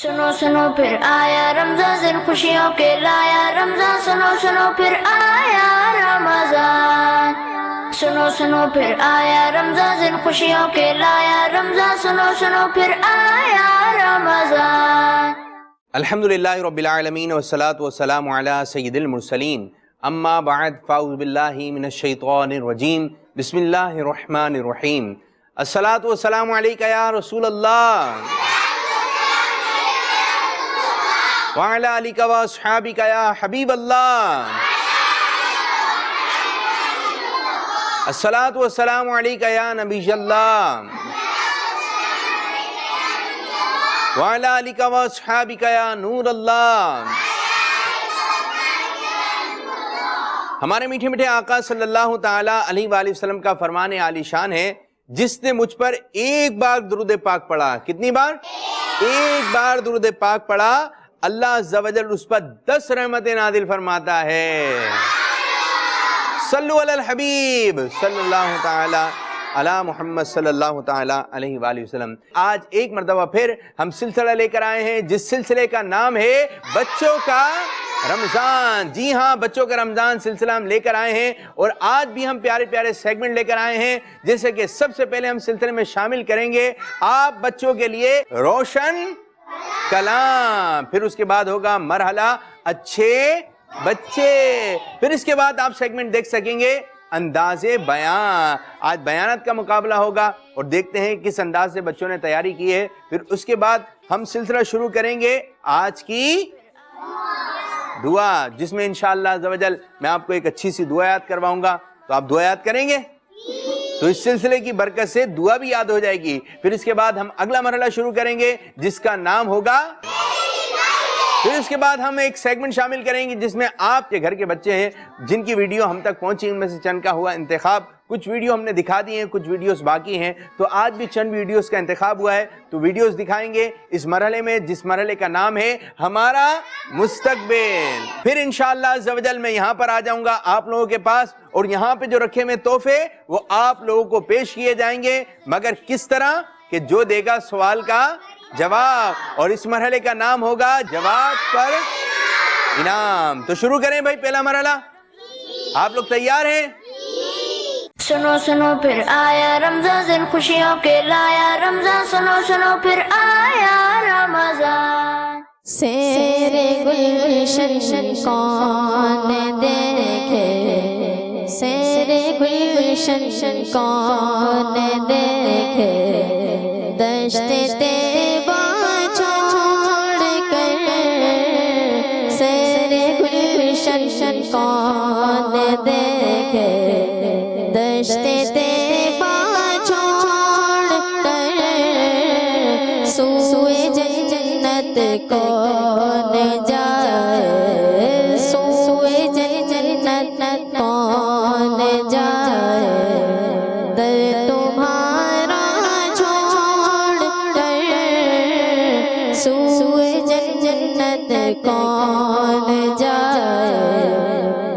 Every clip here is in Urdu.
سنو سنو پھر آیا رمضان دن خوشیوں کے لایا رمضان سنو سنو پھر آیا رمضان سنو سنو پھر آیا رمضان دن خوشیوں کے لایا رمضان سنو سنو پھر آیا رمضان الحمدللہ رب العالمین والصلاة والسلام علی سید المرسلین اما بعد فاعوذ باللہ من الشیطان الرجیم بسم اللہ الرحمن الرحیم الصلاة والسلام علیکہ یا رسول اللہ وعلی آلکہ واصحابکہ یا حبیب اللہ الصلاة والسلام علیکہ یا نبی اللہ وعلی آلکہ واصحابکہ یا نور اللہ۔ ہمارے میٹھے میٹھے آقا صلی اللہ تعالیٰ علیہ وآلہ وسلم کا فرمان عالی شان ہے، جس نے مجھ پر ایک بار درود پاک پڑھا، کتنی بار؟ ایک بار درود پاک پڑھا، اللہ عز و جل اس پر 10 رحمتیں نازل فرماتا ہے۔ صلو علی الحبیب صلی اللہ تعالیٰ علی محمد صلی اللہ تعالیٰ علیہ وآلہ وسلم۔ آج ایک مرتبہ پھر ہم سلسلہ لے کر آئے ہیں، جس سلسلے کا نام ہے بچوں کا رمضان۔ جی ہاں، بچوں کا رمضان سلسلہ ہم لے کر آئے ہیں، اور آج بھی ہم پیارے پیارے سیگمنٹ لے کر آئے ہیں، جیسے کہ سب سے پہلے ہم سلسلے میں شامل کریں گے آپ بچوں کے لیے روشن کلام، پھر اس کے بعد ہوگا مرحلہ اچھے بچے، پھر اس کے بعد آپ سیگمنٹ دیکھ سکیں گے انداز بیان۔ آج بیانات کا مقابلہ ہوگا اور دیکھتے ہیں کس انداز سے بچوں نے تیاری کی ہے۔ پھر اس کے بعد ہم سلسلہ شروع کریں گے آج کی دعا، جس میں انشاءاللہ عز و جل میں آپ کو ایک اچھی سی دعا یاد کرواؤں گا، تو آپ دعا یاد کریں گے تو اس سلسلے کی برکت سے دعا بھی یاد ہو جائے گی۔ پھر اس کے بعد ہم اگلا مرحلہ شروع کریں گے جس کا نام ہوگا، پھر اس کے بعد ہم ایک سیگمنٹ شامل کریں گے جس میں آپ کے گھر کے بچے ہیں جن کی ویڈیو ہم تک پہنچی، ان میں سے چند کا ہوا انتخاب۔ کچھ ویڈیو ہم نے دکھا دی ہیں، کچھ ویڈیوز باقی ہیں، تو آج بھی چند ویڈیوز کا انتخاب ہوا ہے، تو ویڈیوز دکھائیں گے اس مرحلے میں، جس مرحلے کا نام ہے ہمارا مستقبل۔ پھر انشاءاللہ عز و جل میں یہاں پر آ جاؤں گا آپ لوگوں کے پاس، اور یہاں پہ جو رکھے ہوئے تحفے وہ آپ لوگوں کو پیش کیے جائیں گے، مگر کس طرح کہ جو دے گا سوال کا جواب، اور اس مرحلے کا نام ہوگا جواب پر انعام۔ تو شروع کریں بھائی پہلا مرحلہ، آپ لوگ تیار ہیں؟ سنو سنو پھر آیا رمضان دن خوشیوں کے لایا رمضان سنو سنو پھر آیا رمضان سیر گلشن کون دیکھے سیر گلشن کون دیکھے دشت طیبہ چھوڑ کر سیر گلشن کون دیکھے دشت طیبہ چھوڑ کر سوئے جنت کون جائے سوئے جنت کون جائے در تمہارا چھوڑ کر سوئے جنت کون جائے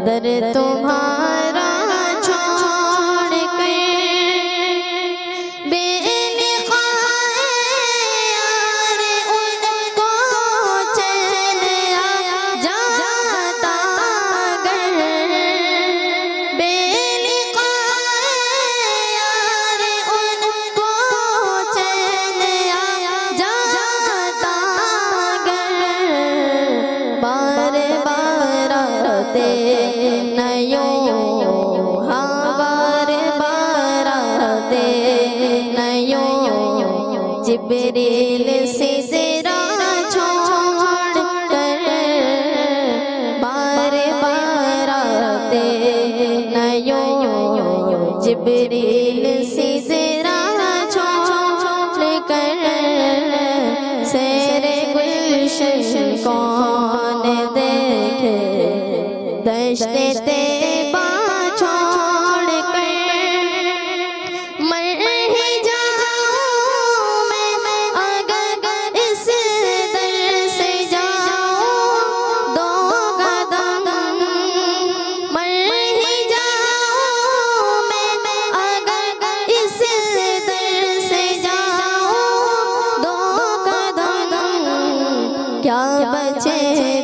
در تمہارا جبریل سے ذرا چھوڑ کر بار بار آتے نیوں جبریل سے ذرا چھوڑ کر سیر گلشن کون دیکھے دشت طیبہ چھوڑ کر مر کیا بچے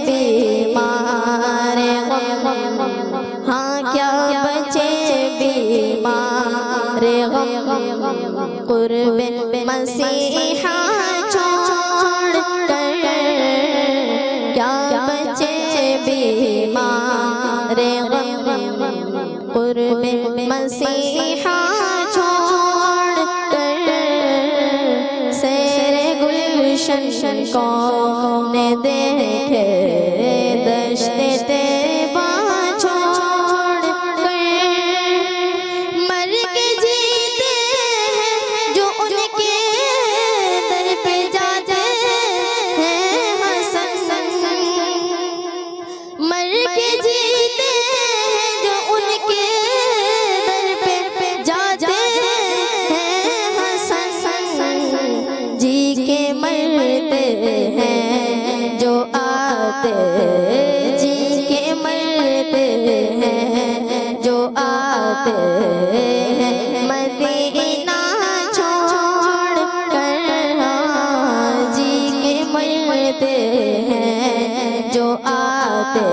بیمار غم ہاں کیا بچے بیمار غم قرب مسیحا چھوڑ کر کیا بچے بیمار غم قرب مسیحا چھوڑ کر سیر گلشن کون دیکھے دشت طیبہ چھوڑ کر مر کے جیتے ہیں جو ان کے در پہ جاتے ہیں حسن مر کے جیتے ہیں جو ان کے در پہ جاتے ہیں حسن جی کے مرتے ہیں جو آتے جی کے مرتے ہیں جو آتے ہیں مدینہ چھوڑ کر جی کے مرتے ہیں جو آتے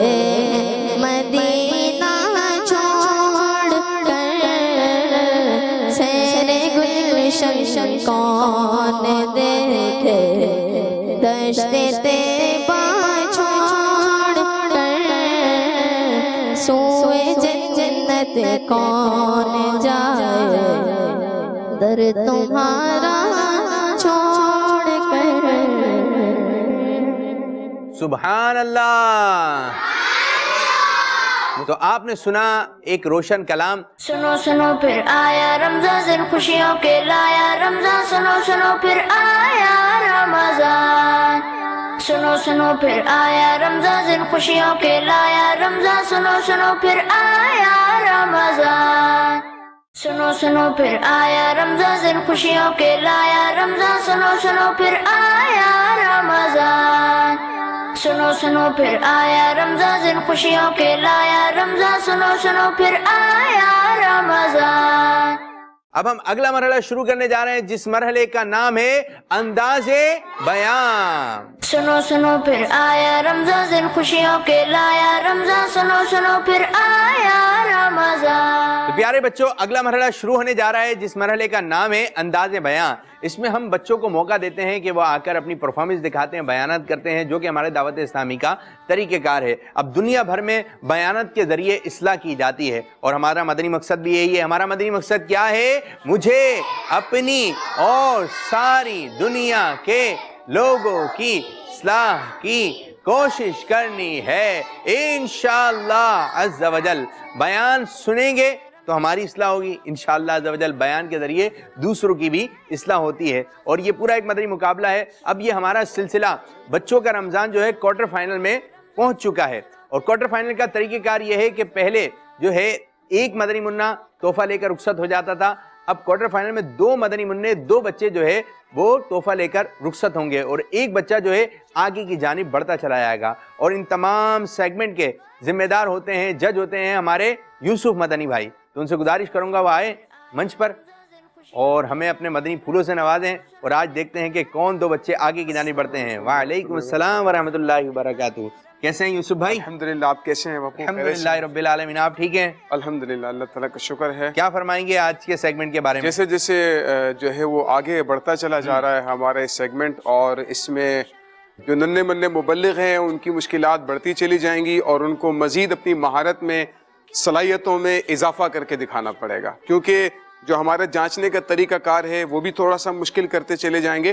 ہیں مدینہ چھوڑ کر سیر گلشن کون دیکھے دشت طیبہ چھوڑ کر سوئے جنت کون جائے در تمہارا چھوڑ کر سبحان اللہ. تو آپ نے سنا ایک روشن کلام. سنو سنو پھر آیا رمضان دن خوشیوں کے لایا رمضان سنو سنو پھر آیا رمضان سنو سنو پھر آیا رمضان دن خوشیوں کے لایا رمضان سنو سنو پھر آیا رمضان سنو سنو پھر آیا رمضان دن خوشیوں کے لایا رمضان سنو سنو پھر آیا رمضان سنو سنو پھر آیا رمضان دن خوشیوں کے لایا رمضان سنو سنو پھر آیا رمضان. اب ہم اگلا مرحلہ شروع کرنے جا رہے ہیں جس مرحلے کا نام ہے انداز بیان. سنو سنو پھر آیا رمضان دن خوشیوں کے لایا رمضان سنو سنو پھر آیا رمضان. تو پیارے بچوں اگلا مرحلہ شروع ہونے جا رہا ہے جس مرحلے کا نام ہے انداز بیان. اس میں ہم بچوں کو موقع دیتے ہیں کہ وہ آ کر اپنی پرفارمنس دکھاتے ہیں بیانات کرتے ہیں جو کہ ہمارے دعوت اسلامی کا طریقہ کار ہے. اب دنیا بھر میں بیانات کے ذریعے اصلاح کی جاتی ہے اور ہمارا مدنی مقصد بھی یہی ہے. ہمارا مدنی مقصد کیا ہے؟ مجھے اپنی اور ساری دنیا کے لوگوں کی اصلاح کی کوشش کرنی ہے. انشاءاللہ عز و جل بیان سنیں گے تو ہماری اصلاح ہوگی. انشاءاللہ عز و جل بیان کے ذریعے دوسروں کی بھی اصلاح ہوتی ہے اور یہ پورا ایک مدنی مقابلہ ہے. اب یہ ہمارا سلسلہ بچوں کا رمضان جو ہے کوارٹر فائنل میں پہنچ چکا ہے اور کوارٹر فائنل کا طریقہ کار یہ ہے کہ پہلے جو ہے ایک مدنی منہ تحفہ لے کر رخصت ہو جاتا تھا. اب کوارٹر فائنل میں 2 مدنی منع 2 بچے جو ہے وہ تحفہ لے کر رخصت ہوں گے اور ایک بچہ جو ہے آگے کی جانب بڑھتا چلا جائے گا. اور ان تمام سیگمنٹ کے ذمہ دار ہوتے ہیں جج ہوتے ہیں ہمارے یوسف مدنی بھائی. تو ان سے گزارش کروں گا وہ آئے منچ پر اور ہمیں اپنے مدنی پھولوں سے نوازیں اور آج دیکھتے ہیں کہ کون 2 بچے آگے کی جانب بڑھتے ہیں. وعلیکم السلام ورحمۃ اللہ وبرکاتہ. کیسے ہیں یوسف بھائی؟ الحمدللہ. آپ کیسے ہیں باپو؟ الحمدللہ رب العالمین. آپ ٹھیک ہیں؟ الحمدللہ اللہ تعالیٰ کا شکر ہے. کیا فرمائیں گے آج کے سیگمنٹ کے بارے میں؟ جیسے جیسے جو ہے وہ آگے بڑھتا چلا جا رہا ہے ہمارا سیگمنٹ اور اس میں جو ننھے منھے مبلغ ہیں ان کی مشکلات بڑھتی چلی جائیں گی اور ان کو مزید اپنی مہارت میں صلاحیتوں میں اضافہ کر کے دکھانا پڑے گا کیونکہ جو ہمارا جانچنے کا طریقہ کار ہے وہ بھی تھوڑا سا مشکل کرتے چلے جائیں گے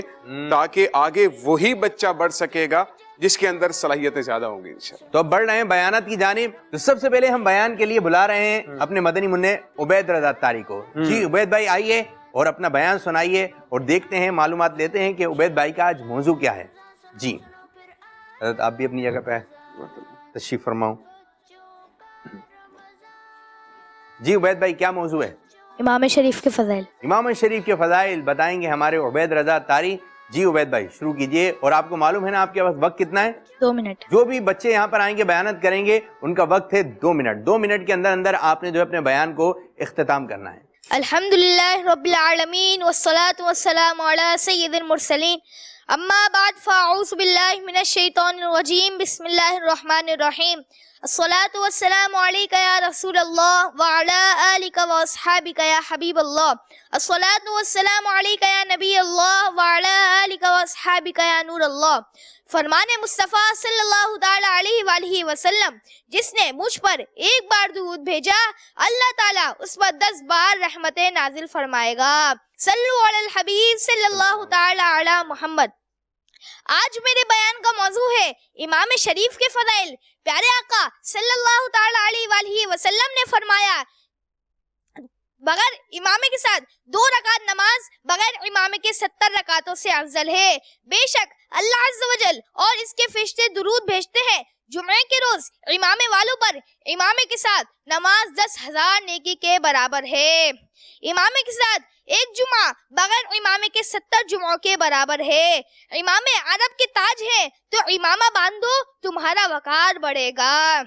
تاکہ آگے وہی بچہ بڑھ سکے گا جس کے اندر صلاحیتیں زیادہ ہوں گی انشاءاللہ. تو اب بڑھ رہے ہیں بیانات کی جانب. تو سب سے پہلے ہم بیان کے لیے بلا رہے ہیں اپنے مدنی منع عبید رضا طاری کو. جی عبید بھائی آئیے اور اپنا بیان سنائیے اور دیکھتے ہیں معلومات لیتے ہیں کہ عبید بھائی کا آج موضوع کیا ہے. جی حضرت آپ بھی اپنی جگہ پہ تشریف فرماؤ. جی عبید بھائی کیا موضوع ہے؟ امام شریف کے فضائل. امام شریف کے فضائل بتائیں گے ہمارے عبید رضا طاری. جی عبید بھائی شروع کیجئے. اور آپ کو معلوم ہے نا آپ کے پاس وقت کتنا ہے؟ 2 منٹ. جو بھی بچے یہاں پر آئیں گے بیانات کریں گے ان کا وقت ہے 2 منٹ. 2 منٹ کے اندر اندر آپ نے جو اپنے بیان کو اختتام کرنا ہے. الحمدللہ رب العالمین والصلاة والسلام علی سید المرسلین اما بعد فاعوذ باللہ من الشیطان الرجیم بسم اللہ الرحمن الرحیم الصلاۃ والسلام علیک یا رسول اللہ وعلی آلک واصحابک یا حبیب اللہ الصلاۃ والسلام علیک یا نبی اللہ وعلی آلک واصحابک یا نور اللہ. فرمان مصطفیٰ صلی اللہ تعالی علیہ وآلہ وسلم جس نے مجھ پر ایک بار درود بھیجا اللہ تعالیٰ اس پر 10 بار رحمتیں نازل فرمائے گا. صلو علی الحبیب صلی اللہ تعالی علی محمد. آج میرے بیان کا موضوع ہے امام شریف کے فضائل. پیارے آقا صلی اللہ تعالی علیہ وآلہ وسلم نے فرمایا بغیر امامے کے ساتھ 2 رکعت نماز بغیر امامے کے 70 رکعتوں سے افضل ہے. بے شک اللہ عز و جل اور اس کے فرشتے درود بھیجتے ہیں جمعے کے روز امامے والوں پر. امامے کے ساتھ نماز 10,000 نیکی کے برابر ہے. امامے کے ساتھ ایک جمعہ بغیر امامے کے 70 جمعوں کے برابر ہے. امامے عرب کے تاج ہیں تو امامہ باندھو تمہارا وقار بڑھے گا.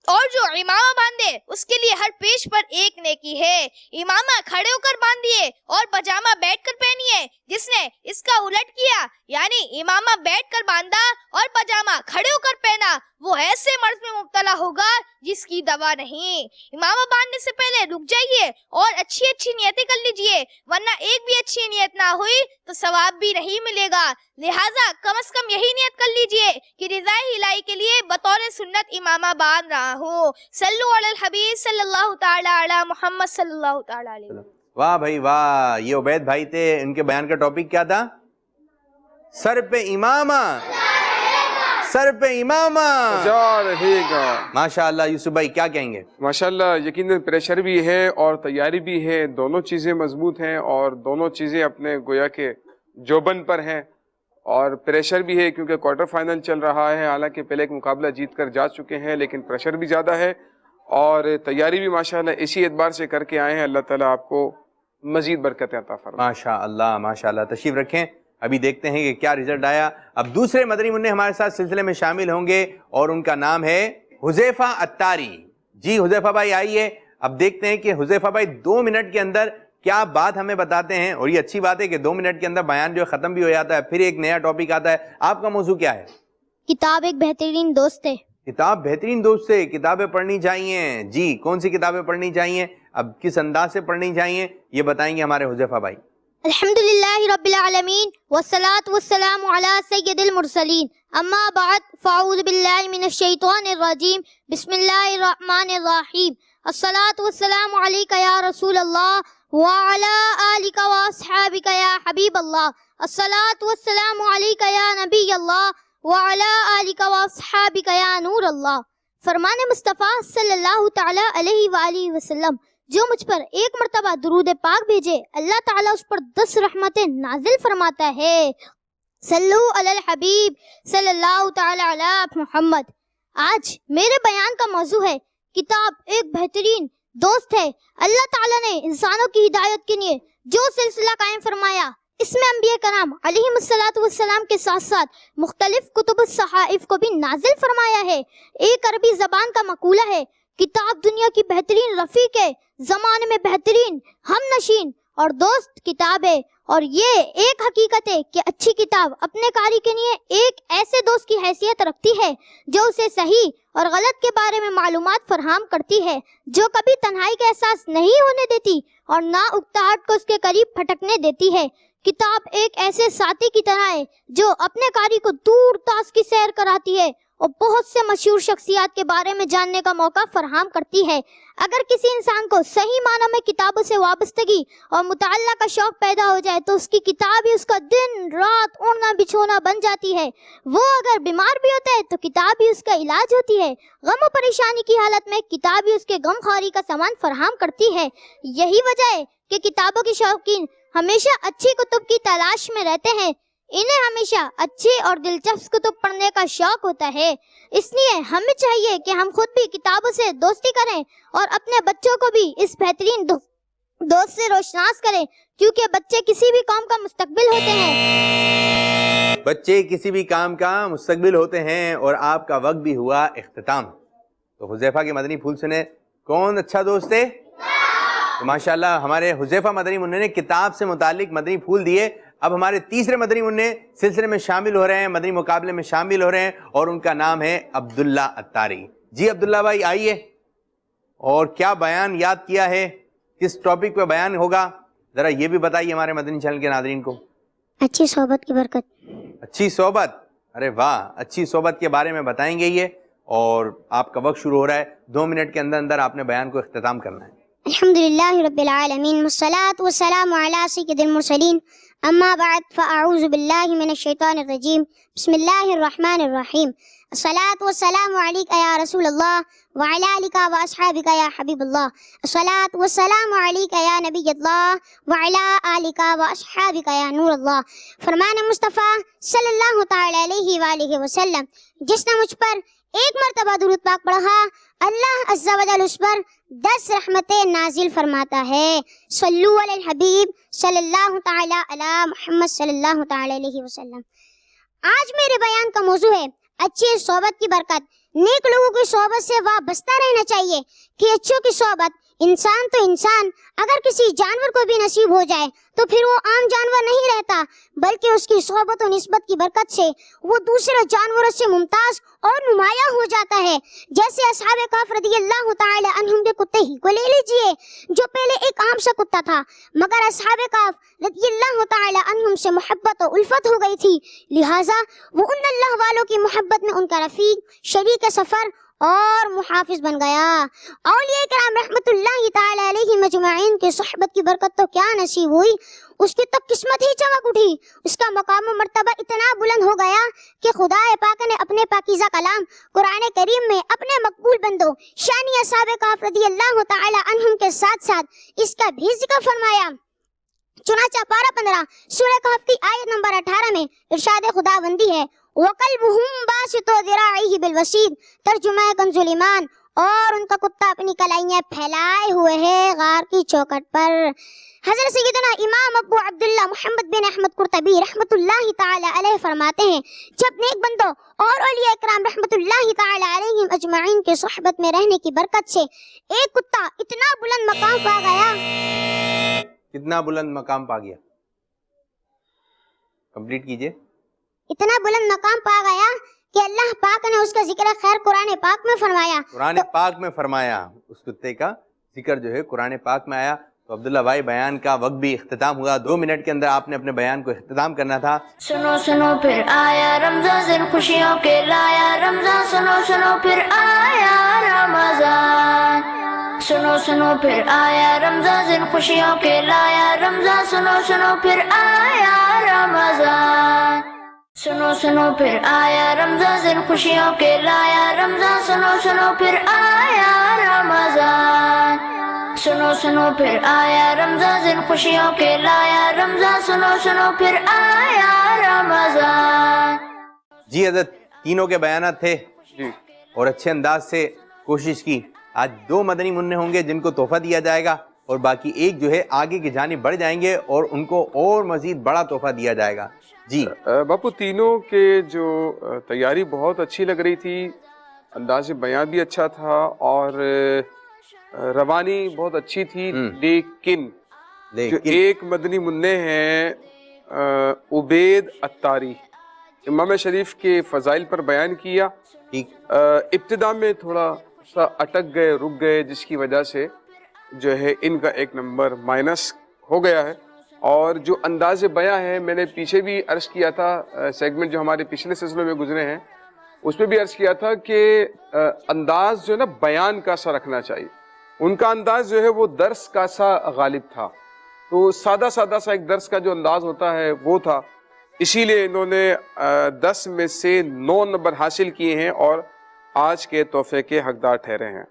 اور جو امامہ باندھے اس کے لیے ہر پیش پر ایک نیکی ہے. امامہ کھڑے ہو کر باندھیے اور پاجامہ بیٹھ کر پہنیے. جس نے اس کا الٹ کیا یعنی امامہ بیٹھ کر باندھا اور پاجامہ کھڑے ہو کر پہنا وہ ایسے مرض میں مبتلا ہوگا جس کی دوا نہیں. امامہ باندھنے سے پہلے رک جائیے اور اچھی نیتیں کر لیجئے ورنہ ایک بھی اچھی نیت نہ ہوئی تو ثواب بھی نہیں ملے گا. لہٰذا کم از کم یہی نیت کر لیجئے کہ رضا الہی کے لیے بطور سنت امامہ باندھ رہا ہوں. صلو علی الحبیب صلی اللہ تعالی علی محمد صلی اللہ تعالی علیہ وسلم. واہ بھائی واہ. یہ عبید بھائی تھے, ان کے بیان کا ٹاپک کیا تھا؟ سر پہ امامہ, سر پہ امامہ جا رہے گا. ماشاءاللہ. یوسف بھائی کیا کہیں گے؟ ماشاءاللہ یقیناً پریشر بھی ہے اور تیاری بھی ہے, دونوں چیزیں مضبوط ہیں اور دونوں چیزیں اپنے گویا کے جوبن پر ہیں. اور پریشر بھی ہے کیونکہ کوارٹر فائنل چل رہا ہے, حالانکہ پہلے ایک مقابلہ جیت کر جا چکے ہیں لیکن پریشر بھی زیادہ ہے اور تیاری بھی ماشاءاللہ اسی اعتبار سے کر کے آئے ہیں. اللہ تعالیٰ آپ کو مزید برکتیں عطا فرمائے. ماشاءاللہ ماشاءاللہ. تشریف رکھیں, ابھی دیکھتے ہیں کہ کیا رزلٹ آیا. اب دوسرے مدنی منع ہمارے ساتھ سلسلے میں شامل ہوں گے اور ان کا نام ہے حذیفہ عطاری. جی حذیفہ بھائی آئیے. اب دیکھتے ہیں کہ حذیفہ بھائی 2 منٹ کے اندر کیا بات ہمیں بتاتے ہیں. اور یہ اچھی بات ہے کہ 2 منٹ کے اندر بیان جو ختم بھی ہو جاتا ہے, پھر ایک نیا ٹاپک آتا ہے. آپ کا موضوع کیا ہے؟ کتاب ایک بہترین دوست ہے. کتاب بہترین دوست سے کتابیں پڑھنی چاہیے. جی کون سی کتابیں پڑھنی چاہیے, اب کس انداز سے پڑھنی چاہیے, یہ بتائیں گے ہمارے حذیفہ بھائی. الحمدللہ رب العالمین والصلاة والسلام علی سید المرسلین. اما بعد فاعوذ باللہ من الشیطان الرجیم بسم اللہ الرحمن الرحیم. الصلاة والسلام علیک یا رسول اللہ وعلی آلک واصحابک یا حبیب اللہ. الصلاة والسلام علیک یا نبی اللہ وعلی آلک واصحابک یا نور اللہ. فرمان مصطفیٰ صلی اللہ تعالی علیہ وآلہ وسلم جو مجھ پر ایک مرتبہ درود پاک بھیجے اللہ تعالیٰ اس پر 10 رحمتیں نازل فرماتا ہے. صلو علی الحبیب صلی اللہ تعالی علی محمد. آج میرے بیان کا موضوع ہے کتاب ایک بہترین دوست ہے. اللہ تعالیٰ نے انسانوں کی ہدایت کے لیے جو سلسلہ قائم فرمایا اس میں انبیاء کرام علیہم الصلاۃ والسلام کے ساتھ ساتھ مختلف کتب الصحائف کو بھی نازل فرمایا ہے. ایک عربی زبان کا مقولہ ہے کتاب دنیا کی بہترین رفیق ہے, زمانے میں بہترین ہم نشین اور دوست کتاب ہے. اور یہ ایک حقیقت ہے کہ اچھی کتاب اپنے قاری کے لیے ایک ایسے دوست کی حیثیت رکھتی ہے جو اسے صحیح اور غلط کے بارے میں معلومات فراہم کرتی ہے, جو کبھی تنہائی کا احساس نہیں ہونے دیتی اور نہ اکتاہٹ کو اس کے قریب پھٹکنے دیتی ہے. کتاب ایک ایسے ساتھی کی طرح ہے جو اپنے قاری کو دور تاس کی سیر کراتی ہے اور بہت سے مشہور شخصیات کے بارے میں جاننے کا موقع فراہم کرتی ہے. اگر کسی انسان کو صحیح معنی میں کتابوں سے وابستگی اور مطالعہ کا شوق پیدا ہو جائے تو اس کی کتاب ہی اس کا دن رات اڑنا بچھونا بن جاتی ہے. وہ اگر بیمار بھی ہوتا ہے تو کتاب ہی اس کا علاج ہوتی ہے. غم و پریشانی کی حالت میں کتاب ہی اس کے غم خواری کا سامان فراہم کرتی ہے. یہی وجہ ہے کہ کتابوں کے شوقین ہمیشہ اچھی کتب کی تلاش میں رہتے ہیں. انہیں ہمیشہ اچھی اور دلچسپ کتب پڑھنے کا شوق ہوتا ہے. اس لیے ہمیں چاہیے کہ ہم خود بھی کتابوں سے دوستی کریں اور اپنے بچوں کو بھی اس بہترین دوست سے روشناس کریں, کیونکہ بچے کسی بھی قوم کا مستقبل ہوتے ہیں. بچے کسی بھی کام کا مستقبل ہوتے ہیں اور آپ کا وقت بھی ہوا اختتام. تو حذیفہ کے مدنی پھول سنے کون اچھا دوست ہے؟ تو ماشاءاللہ ہمارے حذیفہ مدنی منع نے کتاب سے متعلق مدنی پھول دیے. اب ہمارے تیسرے مدنی منع سلسلے میں شامل ہو رہے ہیں, مدنی مقابلے میں شامل ہو رہے ہیں, اور ان کا نام ہے عبداللہ اتاری. جی عبداللہ بھائی آئیے, اور کیا بیان یاد کیا ہے, کس ٹاپک پہ بیان ہوگا, ذرا یہ بھی بتائیے ہمارے مدنی چینل کے ناظرین کو. اچھی صحبت کی برکت. اچھی صحبت, ارے واہ, اچھی صحبت کے بارے میں بتائیں گے یہ, اور آپ کا وقت شروع ہو رہا ہے. 2 منٹ کے اندر اندر آپ نے بیان کو اختتام کرنا ہے. الحمدللہ رب العالمین والصلاة والسلام علی سید المرسلین, اما بعد فاعوذ باللہ من الشیطان الرجیم, بسم اللہ الرحمن الرحیم. الصلاة والسلام علیک یا رسول اللہ وعلی آلک واصحابک یا حبیب اللہ. الصلاة والسلام علیک یا نبی اللہ وعلی آلک واصحابک یا نور اللہ. فرمان مصطفیٰ صلی اللہ تعالی علیہ وآلہ وسلم, جس نے مجھ پر ایک مرتبہ درود پاک پڑھا, اللہ عز و جل اس پر 10 رحمتیں نازل فرماتا ہے. صلو علی الحبیب صلی اللہ تعالی علی محمد صلی اللہ تعالی علیہ وسلم. آج میرے بیان کا موضوع ہے اچھی صحبت کی برکت. نیک لوگوں کی صحبت سے وابستہ رہنا چاہیے کہ اچھوں کی صحبت, انسان تو انسان, اگر کسی جانور کو بھی نصیب ہو جائے تو پھر وہ عام جانور نہیں رہتا, بلکہ اس کی صحبت و نسبت کی برکت سے وہ دوسرے جانوروں سے ممتاز اور نمایاں ہو جاتا ہے. جیسے اصحاب کہف رضی اللہ تعالی عنہم کے کتے ہی کو لے لیجئے, جو پہلے ایک عام سا کتا تھا, مگر اصحاب کہف رضی اللہ تعالی عنہم سے محبت و الفت ہو گئی تھی, لہٰذا وہ ان اللہ والوں کی محبت میں ان کا رفیق, شریک سفر اور محافظ بن گیا. اولیاء کرام رحمت اللہ تعالی علیہ مجمعین کی صحبت کی برکت تو کیا نصیب ہوئی, اس کی تو قسمت ہی چمک اٹھی. اس کا مقام و مرتبہ اتنا بلند ہو گیا کہ خدا پاک نے اپنے پاکیزہ کلام قرآن کریم میں اپنے مقبول بندوں شانی اصحاب کہف رضی اللہ تعالی عنہم کے ساتھ ساتھ اس کا بھی ذکر فرمایا. چنانچہ پارہ 15 سورہ کہف کی آیت نمبر 18 میں ارشاد خداوندی ہے, وَقَلْبُهُمْ بَاسِطُ ذِرَاعِهِ بِالْوَسِيدِ, ترجمہ کنز ایمان, اور ان کا کتا اپنی کلائیاں پھیلائے ہوئے ہے غار کی چوکٹ پر. حضرت سیدنا امام ابو عبداللہ محمد بن احمد قرطبی رحمت اللہ تعالی علیہ فرماتے ہیں, جب نیک بندوں اور اولیاء اکرام رحمت اللہ تعالی علیہم اجمعین کے صحبت میں رہنے کی برکت سے ایک کتا اتنا بلند مقام پا گیا. کتنا بلند مقام پا گیا, کمپلیٹ کیجئے. اتنا بلند مقام پا گیا کہ اللہ پاک نے اس کا ذکر خیر قرآن پاک میں فرمایا. قرآن پاک میں فرمایا, اس کتے کا ذکر جو ہے قرآن پاک میں آیا. تو عبداللہ بھائی بیان کا وقت بھی اختتام ہوا, 2 منٹ کے اندر آپ نے اپنے بیان کو اختتام کرنا تھا. سنو سنو پھر آیا رمضان, دن خوشیوں کے لایا رمضان. سنو سنو پھر آیا رمضان, سنو سنو پھر آیا رمضان, دن خوشیوں کے لایا رمضان. سنو سنو پھر آیا رمضان, سنو سنو پھر آیا رمضان, دن خوشیوں کے لایا رمضان. سنو سنو پھر آیا رمضان, سنو سنو پھر آیا رمضان, دن خوشیوں کے لایا رمضان. سنو سنو پھر آیا رمضان. جی حضرت, تینوں کے بیانات تھے جی, اور اچھے انداز سے کوشش کی. آج 2 مدنی منع ہوں گے جن کو تحفہ دیا جائے گا, اور باقی ایک جو ہے آگے کی جانب بڑھ جائیں گے اور ان کو اور مزید بڑا تحفہ دیا جائے گا. جی باپو, تینوں کے جو تیاری بہت اچھی لگ رہی تھی, انداز بیان بھی اچھا تھا, اور روانی بہت اچھی تھی. لیکن جو ایک مدنی منع ہیں عبید اتاری, امام شریف کے فضائل پر بیان کیا. ابتدا میں تھوڑا سا اٹک گئے, رک گئے, جس کی وجہ سے جو ہے ان کا 1 نمبر مائنس ہو گیا ہے. اور جو انداز بیاں ہے, میں نے پیچھے بھی عرض کیا تھا, سیگمنٹ جو ہمارے پچھلے سلسلوں میں گزرے ہیں اس میں بھی عرض کیا تھا کہ انداز جو ہے نا بیان کا سا رکھنا چاہیے. ان کا انداز جو ہے وہ درس کا سا غالب تھا, تو سادہ سادہ سا ایک درس کا جو انداز ہوتا ہے وہ تھا. اسی لیے انہوں نے 10 میں سے 9 نمبر حاصل کیے ہیں اور آج کے تحفے کے حقدار ٹھہرے ہیں.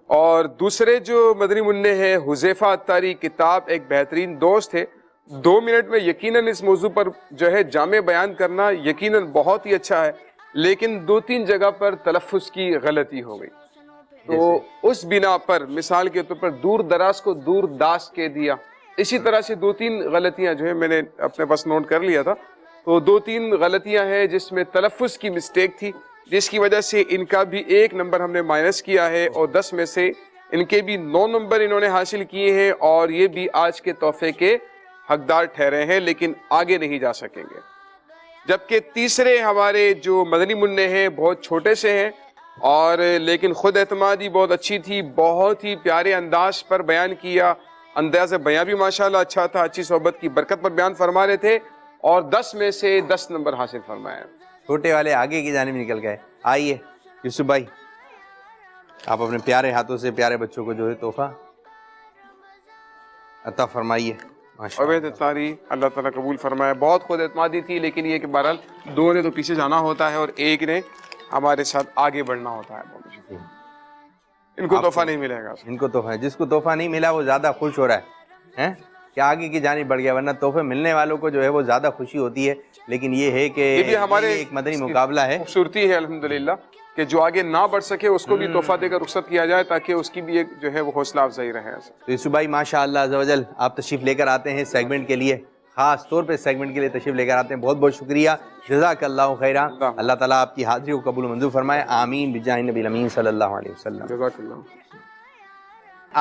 اور دوسرے جو مدنی منع ہیں حذیفہ اتاری, کتاب ایک بہترین دوست ہے. 2 منٹ میں یقیناً اس موضوع پر جو ہے جامع بیان کرنا یقیناً بہت ہی اچھا ہے, لیکن 2-3 جگہ پر تلفظ کی غلطی ہو گئی. تو اس بنا پر مثال کے طور پر دور دراز کو دور داس کے دیا. اسی طرح سے 2-3 غلطیاں جو ہے میں نے اپنے پاس نوٹ کر لیا تھا. تو 2-3 غلطیاں ہیں جس میں تلفظ کی مسٹیک تھی, جس کی وجہ سے ان کا بھی 1 نمبر ہم نے مائنس کیا ہے, اور 10 میں سے ان کے بھی 9 نمبر انہوں نے حاصل کیے ہیں, اور یہ بھی آج کے تحفے کے حقدار ٹھہرے ہیں لیکن آگے نہیں جا سکیں گے. جبکہ تیسرے ہمارے جو مدنی منع ہیں بہت چھوٹے سے ہیں اور لیکن خود اعتمادی بہت اچھی تھی, بہت ہی پیارے انداز پر بیان کیا, انداز بیان بھی ماشاءاللہ اچھا تھا, اچھی صحبت کی برکت پر بیان فرما رہے تھے اور 10 میں سے 10 نمبر حاصل فرمایا. چھوٹے والے آگے کی جانب نکل گئے. آئیے یوسف بھائی, آپ اپنے پیارے ہاتھوں سے پیارے بچوں کو جو ہے تحفہ عطا فرمائیے. عبید اطاری اللہ تعالیٰ قبول فرمائے. بہت خود اعتمادی تھی لیکن یہ کہ بہرحال 2 نے تو پیچھے جانا ہوتا ہے اور 1 نے ہمارے ساتھ آگے بڑھنا ہوتا ہے. ان کو تحفہ نہیں ملے گا. ان کو تحفہ, جس کو تحفہ نہیں ملا وہ زیادہ خوش ہو رہا ہے کہ آگے کی جانب بڑھ گیا, ورنہ تحفے ملنے والوں کو جو ہے وہ زیادہ خوشی ہوتی ہے. لیکن یہ ہے کہ یہ بھی ہمارے ایک مدنی مقابلہ ہے. خوبصورتی ہے الحمدللہ کہ جو آگے نہ بڑھ سکے اس کو بھی تحفہ دے کر رخصت کیا جائے تاکہ اس کی بھی ایک جو ہے وہ حوصلہ افزائی رہے. تو یوسف بھائی ماشاء اللہ عز و جل آپ تشریف لے کر آتے ہیں سیگمنٹ کے لیے, خاص طور پہ سیگمنٹ کے لیے تشریف لے کر آتے ہیں. بہت بہت شکریہ, جزاک اللہ خیرہ. اللہ تعالیٰ آپ کی حاضری کو قبول و منظور فرمائے, آمین بجاہ نبی الامین صلی اللہ علیہ وسلم. جزاک اللہ.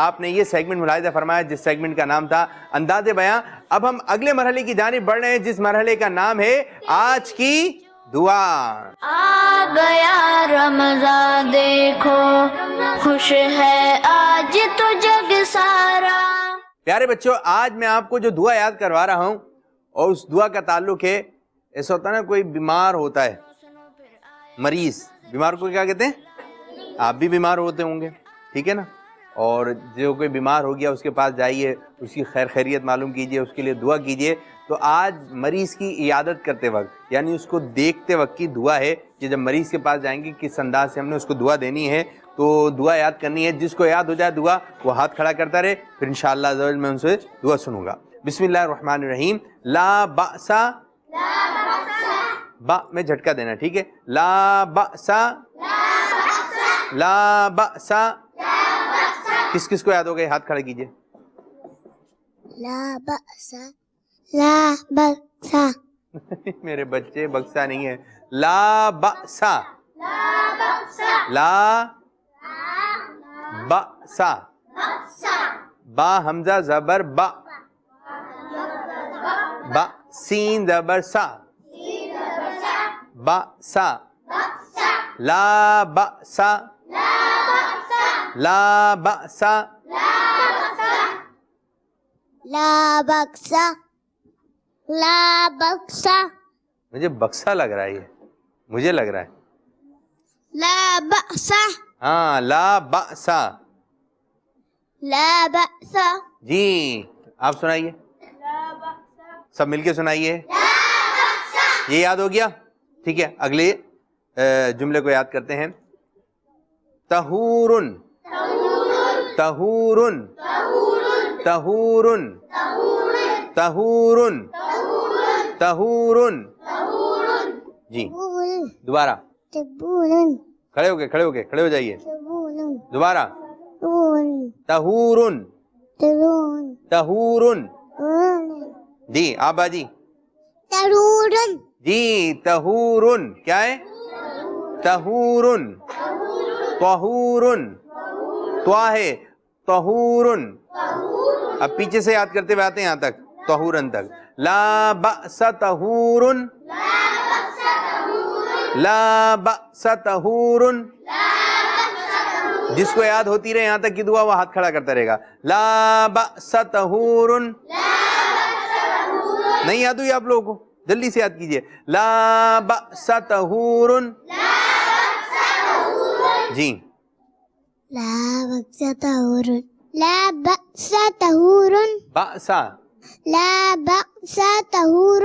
آپ نے یہ سیگمنٹ ملاحظہ فرمایا جس سیگمنٹ کا نام تھا انداز بیاں. اب ہم اگلے مرحلے کی جانب بڑھ رہے ہیں جس مرحلے کا نام ہے آج کی دعا. آ گیا رمضان دیکھو خوش ہے آج تو جگ سارا. پیارے بچوں, آج میں آپ کو جو دعا یاد کروا رہا ہوں اور اس دعا کا تعلق ہے, ایسا ہوتا ہے نا کوئی بیمار ہوتا ہے, مریض, بیمار کو کیا کہتے ہیں, آپ بھی بیمار ہوتے ہوں گے, ٹھیک ہے نا, اور جو کوئی بیمار ہو گیا اس کے پاس جائیے, اس کی خیر خیریت معلوم کیجئے, اس کے لیے دعا کیجئے. تو آج مریض کی عیادت کرتے وقت یعنی اس کو دیکھتے وقت کی دعا ہے کہ جب مریض کے پاس جائیں گے کس انداز سے ہم نے اس کو دعا دینی ہے. تو دعا یاد کرنی ہے, جس کو یاد ہو جائے دعا وہ ہاتھ کھڑا کرتا رہے, پھر انشاءاللہ عز و جل میں ان سے دعا سنوں گا. بسم اللہ الرحمن الرحیم. لا بأسا, با میں جھٹکا دینا, ٹھیک ہے, لا بأسا, لا بأسا. کس کس کو یاد ہو گئے ہاتھ کھڑا کیجئے. لا بأس لا بأس. میرے بچے بکسا نہیں ہے, لا بأسا, لا بأسا, با حمزہ زبر با, با سین زبر سا, با سا, لا بأسا, لا بأسا, لا بأس لا بأس. مجھے بکسا لگ رہا ہے, یہ مجھے لگ رہا ہے. لا بأس ہاں, لا بأسا. لا بأس. جی آپ سنائیے, سب مل کے سنائیے. یہ یاد ہو گیا, ٹھیک ہے. اگلے جملے کو یاد کرتے ہیں. طہورن, طہورن, طہورن, طہورن, طہورن. جی دوبارہ تبولن کھڑے ہو گئے, کھڑے ہو گئے, کھڑے ہو جائیے. تبولن دوبارہ تبولن طہورن, تبولن طہورن. جی آپ باجی. ترورن جی طہورن, کیا ہے, طہورن, طہورن, طوا ہے, طہورن. اب پیچھے سے یاد کرتے ہوئے آتے ہیں یہاں تک, طہورن تک. لا بأس طہورن, لا بأس طہورن. جس کو یاد ہوتی رہے یہاں تک کی دعا وہ ہاتھ کھڑا کرتا رہے گا. لا بأس طہورن. نہیں یاد ہوئی آپ لوگوں کو, جلدی سے یاد کیجئے. لا بأس طہورن. جی لا بأس طهور لا بأس طهور بأسا. لا بأس طهور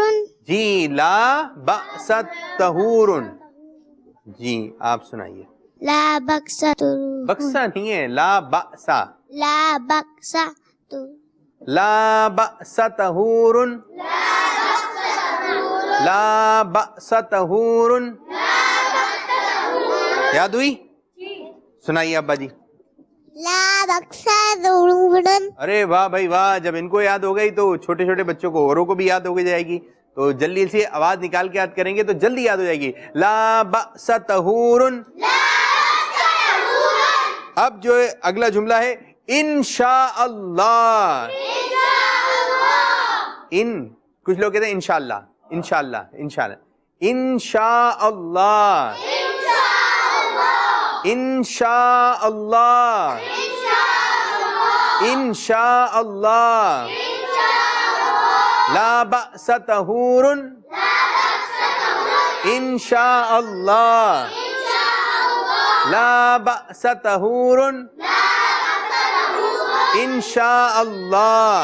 جی لا بأس طہور. جی آپ سنائیے. لا بأس طهور بکسا نہیں ہے, لا بأسا. لا بأس طهور لا بأس طہور, لا بأس طہور. یاد ہوئی, سنائیے ابا جی. لا بأس طهور ارے واہ بھائی واہ, جب ان کو یاد ہو گئی تو چھوٹے چھوٹے بچوں کو اوروں کو بھی یاد ہو جائے گی. تو جلدی سے آواز نکال کے یاد کریں گے تو جلدی یاد ہو جائے گی. لا بأس طہور. اب جو اگلا جملہ ہے انشاءاللہ. کچھ لوگ کہتے ہیں انشاءاللہ انشاءاللہ انشاءاللہ انشاءاللہ انشاءاللہ انشاءاللہ لا بأس طہور انشاءاللہ لا بأس طہور انشاءاللہ.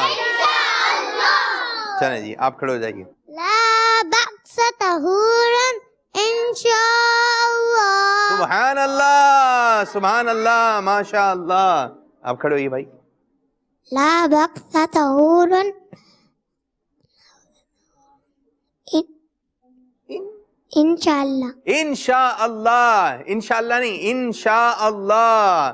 چلیں جی آپ کھڑے ہو جائیے. لا بأس طہور انشاءاللہ. سبحان اللہ سبحان اللہ ماشاء اللہ. آپ کھڑے ہوئیے بھائی. لا بأس طہور انشاءاللہ. انشاءاللہ انشاءاللہ نہیں انشاءاللہ.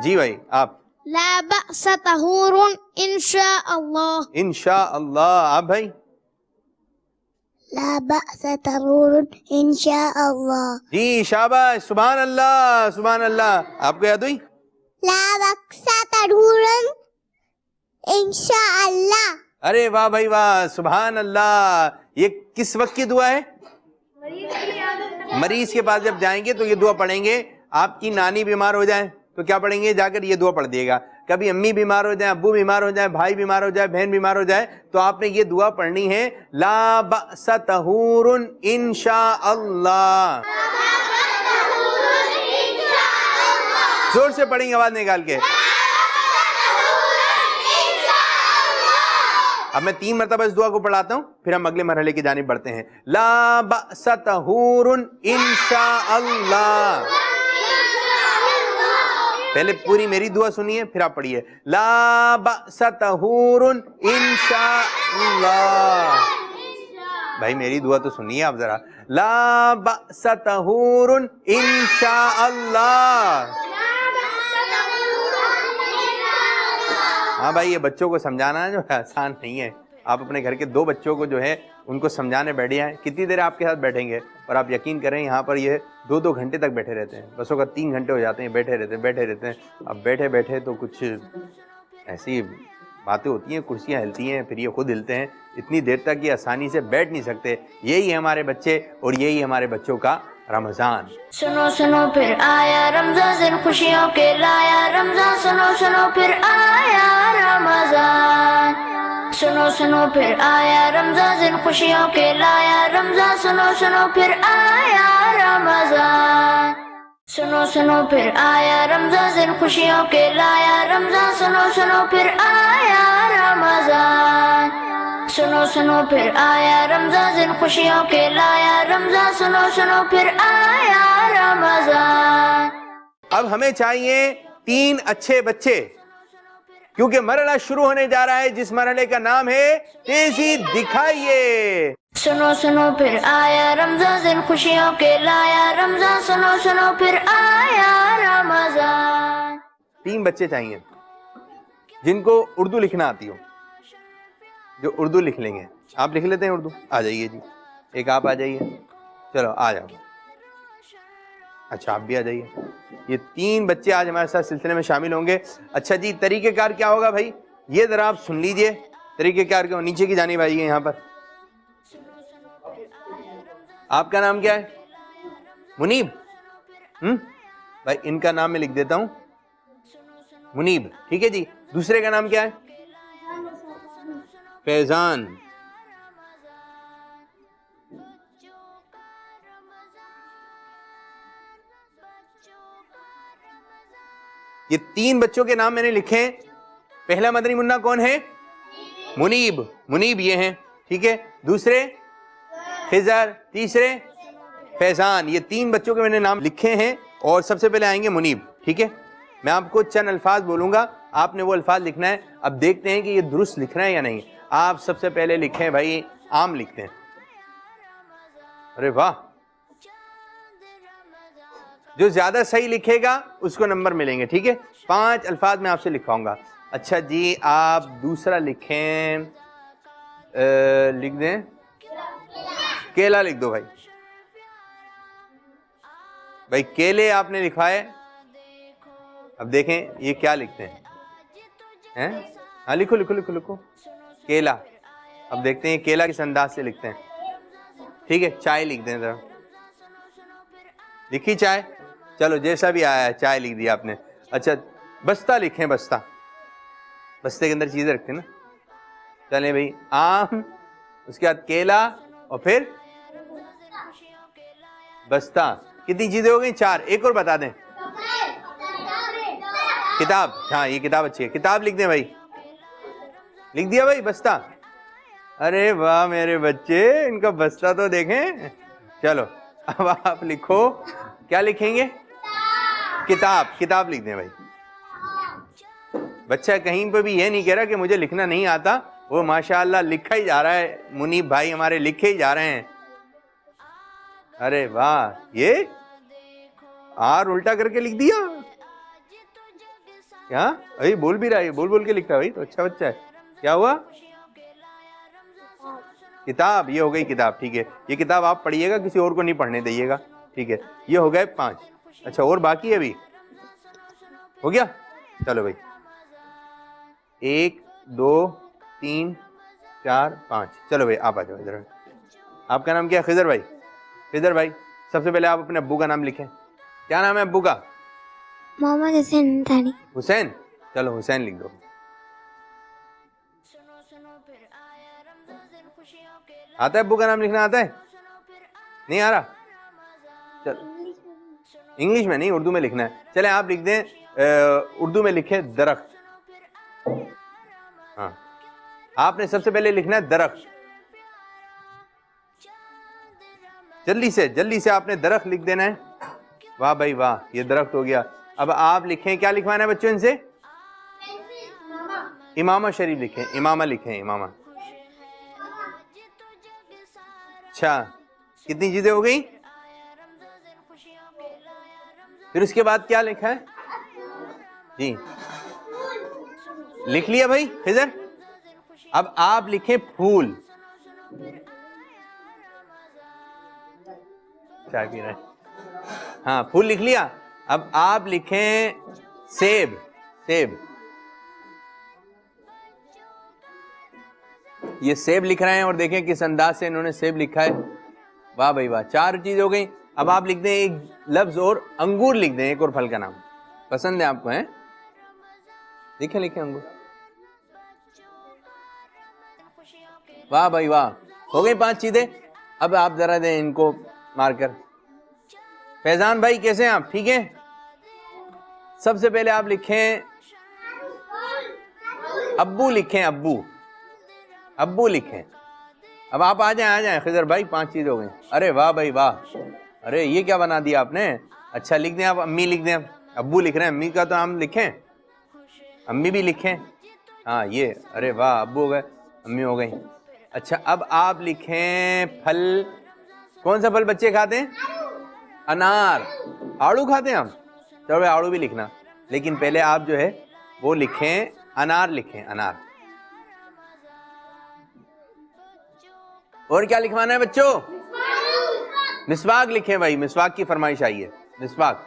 جی بھائی آپ. لا بأس طہور انشاءاللہ. انشاءاللہ. آپ بھائی. لا بأس طہور انشاءاللہ. جی شاباش سبحان اللہ سبحان اللہ. آپ کو یاد ہوئی؟ لا بأس طہور انشاءاللہ. ارے واہ بھائی واہ سبحان اللہ. یہ کس وقت کی دعا ہے؟ مریض کے پاس جب جائیں گے تو یہ دعا پڑھیں گے. آپ کی نانی بیمار ہو جائیں تو کیا پڑھیں گے؟ جا کر یہ دعا پڑھ دیے گا. کبھی امی بیمار ہو جائیں، ابو بیمار ہو جائیں، بھائی بیمار ہو جائے، بہن بیمار ہو جائے تو آپ نے یہ دعا پڑھنی ہے لا بأس طہور انشاءاللہ. زور سے پڑھیں گے آواز نکال کے. اب میں 3 مرتبہ اس دعا کو پڑھاتا ہوں پھر ہم اگلے مرحلے کی جانب بڑھتے ہیں. لا بأس طہور انشاءاللہ. پہلے پوری میری دعا سنیے پھر آپ پڑھیے. لا بأس طہور انشاءاللہ. بھائی میری دعا تو سنیے آپ ذرا. لا بأس طہور انشاءاللہ. ہاں بھائی یہ بچوں کو سمجھانا جو ہے آسان نہیں ہے. آپ اپنے گھر کے 2 بچوں کو جو ہے ان کو سمجھانے بیٹھ جائیں. کتنی دیر آپ کے ساتھ بیٹھیں گے؟ اور آپ یقین کریں یہاں پر یہ 2 گھنٹے تک بیٹھے رہتے ہیں. بسوں کا 3 گھنٹے ہو جاتے ہیں بیٹھے رہتے ہیں. اب بیٹھے بیٹھے تو کچھ ایسی باتیں ہوتی ہیں، کرسیاں ہلتی ہیں پھر یہ خود ہلتے ہیں. اتنی دیر تک یہ آسانی سے بیٹھ نہیں سکتے. یہی ہمارے بچے اور یہی ہمارے بچوں کا رمضان. سنو سنو پھر آیا رمضان دن خوشیوں کے لایا رمضان. سنو سنو پھر آیا رمضان. سنو سنو پھر آیا رمضان دن خوشیوں کے لایا رمضان. سنو سنو پھر آیا رمضان. سنو سنو پھر آیا رمضان دن خوشیوں کے لایا رمضان. سنو سنو پھر آیا رمضان. سنو سنو پھر آیا رمضان دن خوشیوں کے لایا رمضان. سنو سنو پھر آیا رمضان. اب ہمیں چاہیے 3 اچھے بچے کیونکہ مرحلہ شروع ہونے جا رہا ہے جس مرحلے کا نام ہے تیزی دکھائیے. سنو سنو پھر آیا رمضان دن خوشیوں کے لایا رمضان. سنو سنو پھر آیا رمضان. 3 بچے چاہیے جن کو اردو لکھنا آتی ہو، جو اردو لکھ لیں گے. آپ لکھ لیتے ہیں اردو؟ آ جائیے جی. ایک آپ آ جائیے. چلو آ جاؤ. اچھا آپ بھی آ جائیے. یہ 3 بچے آج ہمارے ساتھ سلسلے میں شامل ہوں گے. اچھا جی طریقہ کار کیا ہوگا بھائی؟ یہ ذرا آپ سن لیجئے. طریقہ کار کیا؟ نیچے کی جانب آئیے یہاں پر. آپ کا نام کیا ہے؟ منیب. بھائی ان کا نام میں لکھ دیتا ہوں منیب. ٹھیک ہے جی. دوسرے کا نام کیا ہے؟ فیضان. یہ 3 بچوں کے نام میں نے لکھے ہیں. پہلا مدنی منا کون ہے؟ منیب. منیب یہ ہیں. ٹھیک ہے. دوسرے خضر، تیسرے فیضان. یہ 3 بچوں کے میں نے نام لکھے ہیں اور سب سے پہلے آئیں گے منیب. ٹھیک ہے. میں آپ کو چند الفاظ بولوں گا، آپ نے وہ الفاظ لکھنا ہے. اب دیکھتے ہیں کہ یہ درست لکھ رہے ہیں یا نہیں. آپ سب سے پہلے لکھیں بھائی آم لکھتے ہیں. ارے واہ. جو زیادہ صحیح لکھے گا اس کو نمبر ملیں گے. ٹھیک ہے. 5 الفاظ میں آپ سے لکھواؤں گا. اچھا جی آپ دوسرا لکھیں. لکھ دیں کیلا. لکھ دو بھائی. بھائی کیلے آپ نے لکھوائے. اب دیکھیں یہ کیا لکھتے ہیں. ہاں لکھو لکھو لکھو لکھو. کیلا. اب دیکھتے ہیں کیلا کس انداز سے لکھتے ہیں. ٹھیک ہے, چائے لکھ دیں ذرا. لکھی چائے؟ چلو جیسا بھی آیا ہے چائے لکھ دیا آپ نے. اچھا بستہ لکھیں, بستہ. بستے کے اندر چیزیں رکھتے ہیں نا. چلیں بھائی, آم, اس کے بعد کیلا, اور پھر بستہ. کتنی چیزیں ہو گئی؟ 4. ایک اور بتا دیں. کتاب. ہاں یہ کتاب اچھی ہے, کتاب لکھ دیں بھائی. لکھ دیا بھائی بستہ. ارے واہ میرے بچے, ان کا بستہ تو دیکھیں. چلو اب آپ لکھو, کیا لکھیں گے؟ کتاب. کتاب لکھ دیں بھائی. بچہ کہیں پہ بھی یہ نہیں کہہ رہا کہ مجھے لکھنا نہیں آتا, وہ ماشاءاللہ لکھا ہی جا رہا ہے. منیب بھائی ہمارے لکھے ہی جا رہے ہیں. ارے واہ, یہ آر الٹا کر کے لکھ دیا کیا؟ ابھی بول بھی رہا ہے, بول بول کے لکھتا ہے بھائی, تو اچھا بچہ ہے. کیا ہوا؟ کتاب. یہ ہو گئی کتاب. ٹھیک ہے, یہ کتاب آپ پڑھیے گا, کسی اور کو نہیں پڑھنے دئیے گا. ٹھیک ہے, یہ ہو گئے 5. اچھا اور باقی ہے ابھی؟ ہو گیا. چلو بھائی, 1 2 3 4 5. چلو بھائی آپ آ جاؤ ادھر. آپ کا نام کیا ہے؟ خضر بھائی. خضر بھائی سب سے پہلے آپ اپنے ابو کا نام لکھیں. کیا نام ہے ابو کا؟ محمد حسین تھانی. حسین. چلو حسین لکھ دو. آتا ہے ابو کا نام لکھنا؟ آتا ہے؟ نہیں آ رہا؟ چلو انگلش میں نہیں, اردو میں لکھنا ہے. چلیں آپ لکھ دیں, اردو میں لکھیں درخت. ہاں آپ نے سب سے پہلے لکھنا ہے درخت. جلدی سے آپ نے درخت لکھ دینا ہے. واہ بھائی واہ, یہ درخت ہو گیا. اب آپ لکھیں, کیا لکھوانا ہے بچوں ان سے؟ امامہ شریف لکھیں. امامہ لکھیں, امامہ. اچھا کتنی چیزیں ہو گئی؟ پھر اس کے بعد کیا لکھا ہے جی؟ لکھ لیا بھائی خضر. اب آپ لکھیں پھول. چائے پی رہے ہیں؟ ہاں پھول لکھ لیا. اب آپ لکھیں سیب. سیب. یہ سیب لکھ رہے ہیں, اور دیکھیں کس انداز سے انہوں نے سیب لکھا ہے. واہ بھائی واہ, 4 چیزیں ہو گئی. اب آپ لکھ دیں ایک لفظ اور, انگور لکھ دیں. ایک اور پھل کا نام پسند ہے آپ کو؟ ہیں لکھیں انگور. واہ بھائی واہ, ہو گئی 5 چیزیں. اب آپ ذرا دیں ان کو مار کر. فیضان بھائی کیسے ہیں آپ؟ ٹھیک ہیں. سب سے پہلے آپ لکھیں ابو. لکھیں ابو. ابو لکھیں. اب آپ آ جائیں خضر بھائی, 5 چیز ہو گئی. ارے واہ بھائی واہ, ارے یہ کیا بنا دیا آپ نے. اچھا لکھ دیں آپ امی لکھ دیں. ابو لکھ رہے ہیں, امی کا تو نام لکھیں, امی بھی لکھیں. ہاں یہ, ارے واہ, ابو ہو گئے, امی ہو گئی. اچھا اب آپ لکھیں پھل. کون سا پھل بچے کھاتے ہیں؟ انار. آڑو کھاتے ہیں ہم؟ چلو بھائی آڑو بھی لکھنا, لیکن پہلے آپ جو ہے وہ لکھیں انار. لکھیں انار. اور کیا لکھوانا ہے بچوں؟ مسواک لکھیں بھائی. مسواک کی فرمائش آئی ہے, مسواک.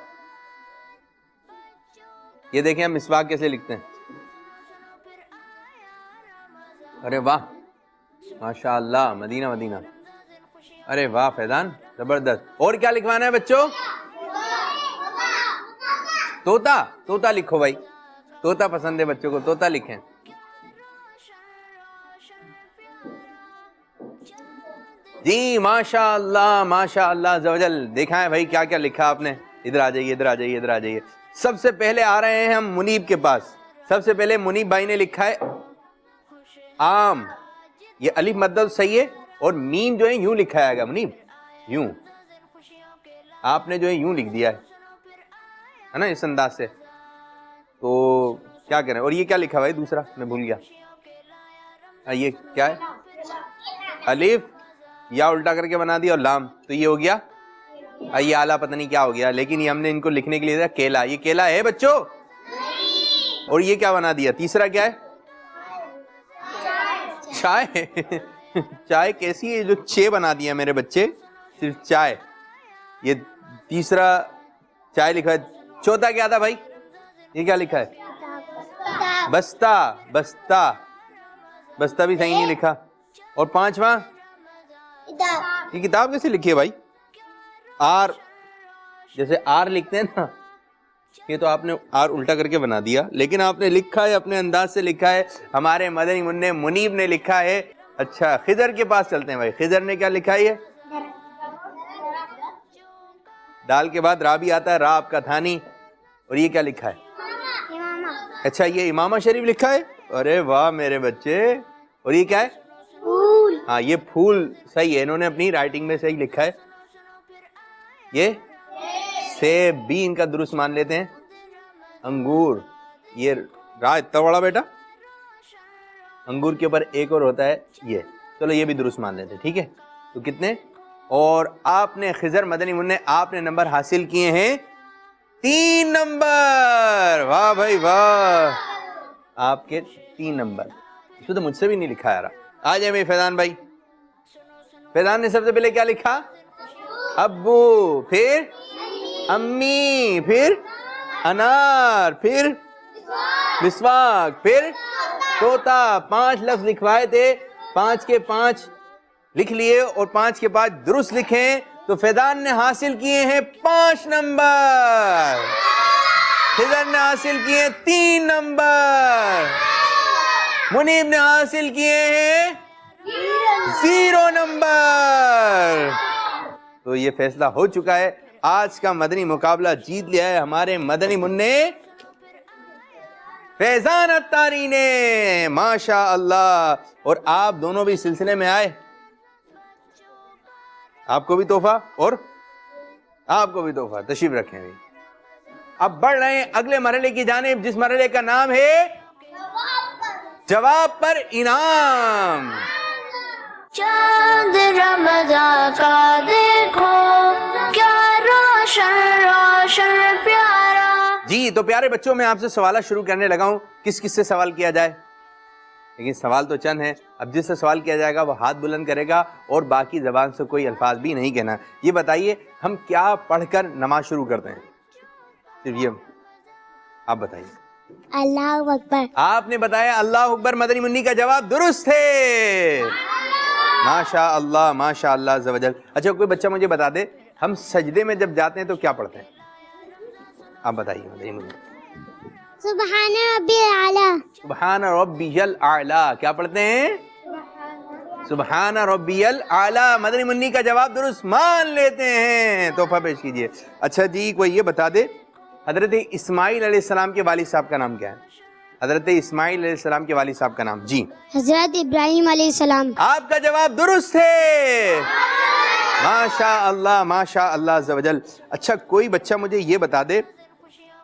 یہ دیکھیں ہم مسواک کیسے لکھتے ہیں. ارے واہ ماشاء اللہ, مدینہ مدینہ. ارے واہ فیضان, زبردست. اور کیا لکھوانا ہے بچوں؟ طوطا. طوطا لکھو بھائی, طوطا پسند ہے بچوں کو, طوطا لکھیں. جی ماشاء اللہ عز و جل. دیکھا ہے بھائی کیا کیا لکھا آپ نے. ادھر آ جائیے, ادھر آ جائیے, ادھر آ جائیے. سب سے پہلے آ رہے ہیں ہم منیب کے پاس. سب سے پہلے منیب بھائی نے لکھا ہے آم. یہ الف مدد صحیح ہے, اور میم جو ہے یوں لکھا جائے گا منیب, یوں. آپ نے جو ہے یوں لکھ دیا ہے نا, اس انداز سے. تو کیا کریں. اور یہ کیا لکھا بھائی دوسرا, میں بھول گیا. یہ کیا ہے؟ الف یا الٹا کر کے بنا دیا, اور لام. تو یہ ہو گیا یہ آلہ, پتہ نہیں کیا ہو گیا, لیکن یہ ہم نے ان کو لکھنے کے لیے دیا کیلا. یہ کیلا ہے بچوں. اور یہ کیا بنا دیا تیسرا, کیا ہے؟ چائے. چائے کیسی ہے جو چھ بنا دیا میرے بچے, صرف چائے. یہ تیسرا چائے لکھا ہے. چوتھا کیا تھا بھائی, یہ کیا لکھا ہے؟ بستہ. بستہ. بستہ بھی صحیح نہیں لکھا. اور پانچواں یہ کتاب کیسے لکھی ہے بھائی؟ آر، جیسے آر لکھتے ہیں نا، یہ تو آپ نے آر الٹا کر کے بنا دیا، لیکن آپ نے لکھا ہے اپنے انداز سے لکھا ہے، ہمارے مدنی منع منیب نے لکھا ہے۔ اچھا خضر کے پاس چلتے ہیں بھائی، خضر نے کیا لکھا ہے؟ یہ دال کے بعد را بھی آتا ہے، را آپ کا تھانی، اور یہ کیا لکھا ہے؟ اچھا یہ امامہ شریف لکھا ہے، ارے واہ میرے بچے، اور یہ کیا ہے؟ ہاں یہ پھول، صحیح ہے، انہوں نے اپنی رائٹنگ میں صحیح لکھا ہے۔ یہ سیب بھی ان کا درست مان لیتے ہیں، انگور، یہ را اتنا بڑا بیٹا، انگور کے اوپر ایک اور ہوتا ہے یہ، چلو یہ بھی درست مان لیتے ہیں، ٹھیک ہے۔ تو کتنے؟ اور آپ نے خضر مدنی منع آپ نے نمبر حاصل کیے ہیں 3 نمبر، واہ بھائی واہ، آپ کے 3 نمبر، اس میں تو مجھ سے بھی نہیں لکھا یار۔ آ جائیں بھائی فیضان بھائی، فیضان نے سب سے پہلے کیا لکھا؟ ابو، پھر امی، پھر انار، پھر مسواک، پھر طوطا، 5 لفظ لکھوائے تھے، 5 کے 5 لکھ لیے اور 5 کے 5 درست لکھیں، تو فیضان نے حاصل کیے ہیں 5 نمبر، خضر نے حاصل کیے 3 نمبر، منیب نے حاصل کیے ہیں 0 نمبر۔ تو یہ فیصلہ ہو چکا ہے، آج کا مدنی مقابلہ جیت لیا ہے ہمارے مدنی منع فیضان اتاری نے، ماشاء اللہ۔ اور آپ دونوں بھی سلسلے میں آئے، آپ کو بھی تحفہ اور آپ کو بھی تحفہ، تشریف رکھیں بھی۔ اب بڑھ رہے ہیں اگلے مرحلے کی جانب، جس مرحلے کا نام ہے جواب پر انعام۔ چاند رمضان کا دیکھو کیا روشن روشن پیارا۔ جی تو پیارے بچوں، میں آپ سے سوالات شروع کرنے لگا ہوں، کس کس سے سوال کیا جائے؟ لیکن سوال تو چند ہیں، اب جس سے سوال کیا جائے گا وہ ہاتھ بلند کرے گا اور باقی زبان سے کوئی الفاظ بھی نہیں کہنا۔ یہ بتائیے ہم کیا پڑھ کر نماز شروع کرتے ہیں؟ صرف یہ آپ بتائیے۔ اللہ اکبر۔ آپ نے بتایا اللہ اکبر، مدنی منی کا جواب درست ہے، ماشاء اللہ ماشاء اللہ عز و جل۔ اچھا کوئی بچہ مجھے بتا دے، ہم سجدے میں جب جاتے ہیں تو کیا پڑھتے ہیں؟ آپ بتائیے مدنی منی۔ سبحان ربی الاعلی۔ سبحان ربی الاعلی، کیا پڑھتے ہیں؟ سبحان ربی الاعلی، مدنی منی کا جواب درست مان لیتے ہیں، تحفہ پیش کیجئے۔ اچھا جی کوئی یہ بتا دے، حضرت اسماعیل علیہ السلام کے والد صاحب کا نام کیا ہے؟ حضرت اسماعیل علیہ السلام کے والد صاحب کا نام؟ جی حضرت ابراہیم علیہ السلام۔ آپ کا جواب درست ہے، ماشاء اللہ عز و جل۔ اچھا کوئی بچہ مجھے یہ بتا دے،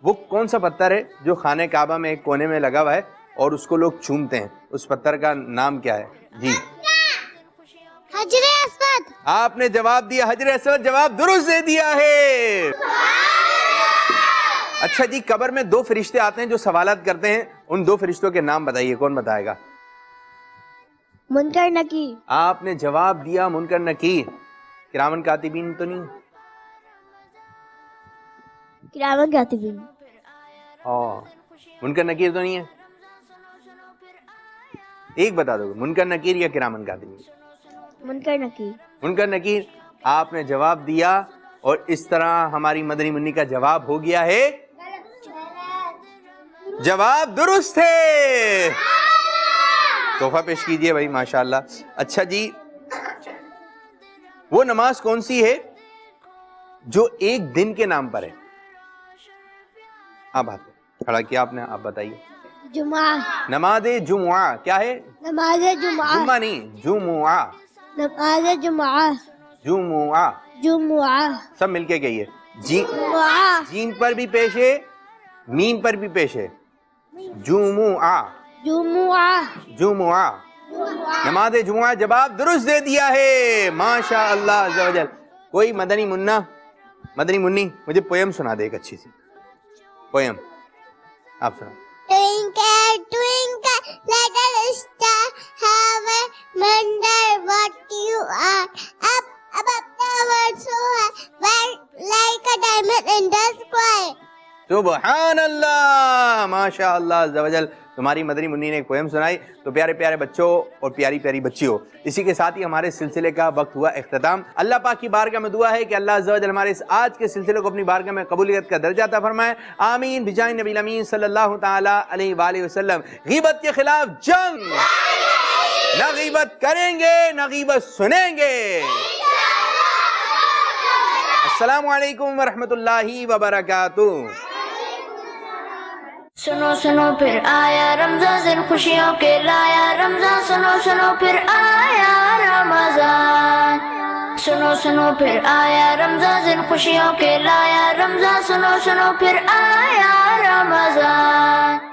وہ کون سا پتھر ہے جو خانہ کعبہ میں ایک کونے میں لگا ہوا ہے اور اس کو لوگ چومتے ہیں، اس پتھر کا نام کیا ہے؟ جی حجر اسود۔ آپ نے جواب دیا حجر اسود، جواب درست دے دیا ہے۔ اچھا جی قبر میں 2 فرشتے آتے ہیں جو سوالات کرتے ہیں، ان 2 فرشتوں کے نام بتائیے، کون بتائے گا؟ منکر نکیر۔ آپ نے جواب دیا منکر نکیر، کرامن کاتبین تو نہیں؟ کرامن کاتبین۔ منکر نکیر تو نہیں ہے؟ ایک بتا دو، منکر نکیر یا کرامن کاتبین؟ منکر نکیر۔ منکر نکیر آپ نے جواب دیا، اور اس طرح ہماری مدنی منی کا جواب ہو گیا ہے، جواب درست ہے، تحفہ پیش کیجئے بھائی ماشاءاللہ۔ اچھا جی وہ نماز کون سی ہے جو ایک دن کے نام پر ہے؟ آپ ہاتھ کھڑا کیا آپ نے، آپ بتائیے۔ جمعہ۔ نماز جمعہ کیا ہے؟ نماز جمعہ۔ جمعہ نہیں، جمعہ، نماز جمعہ۔ جمعہ، جمعہ۔ سب مل کے کہیے۔ جمعہ۔ جیم پر بھی پیش ہے، میم پر بھی پیش ہے، جمعہ، جمعہ۔ جمعہ، نماز جمعہ، جواب درست دے دیا ہے، ماشاء اللہ عز و جل۔ کوئی مدنی منی مجھے پویم سنا دے ایک اچھی سی پویم، آپ سنا۔ Twinkle, twinkle, little star, how I wonder what you are. Up above the world so high, like a diamond in the sky. سبحان اللہ، ماشاء اللہ عز و جل۔ تمہاری مدنی منی نے ایک پویم سنائی، تو پیارے پیارے بچوں اور پیاری پیاری بچیوں، اسی کے ساتھ ہی ہمارے سلسلے کا وقت ہوا اختتام۔ اللہ پاک کی بارگاہ میں دعا ہے کہ اللہ عز و جل ہمارے اس آج کے سلسلے کو اپنی بارگاہ میں قبولیت کا درجہ عطا فرمائے، آمین بجائے نبی الامین صلی اللہ تعالی علیہ وآلہ وسلم۔ غیبت کے خلاف جنگ، نہ غیبت کریں گے نہ غیبت سنیں گے۔ السلام علیکم ورحمۃ اللہ وبرکاتہ۔ سنو سنو پھر آیا رمضان، دن خوشیوں کے لایا رمضان، سنو سنو پھر آیا رمضان، سنو سنو پھر آیا رمضان، دن خوشیوں کے لایا رمضان، سنو سنو پھر آیا رمضان۔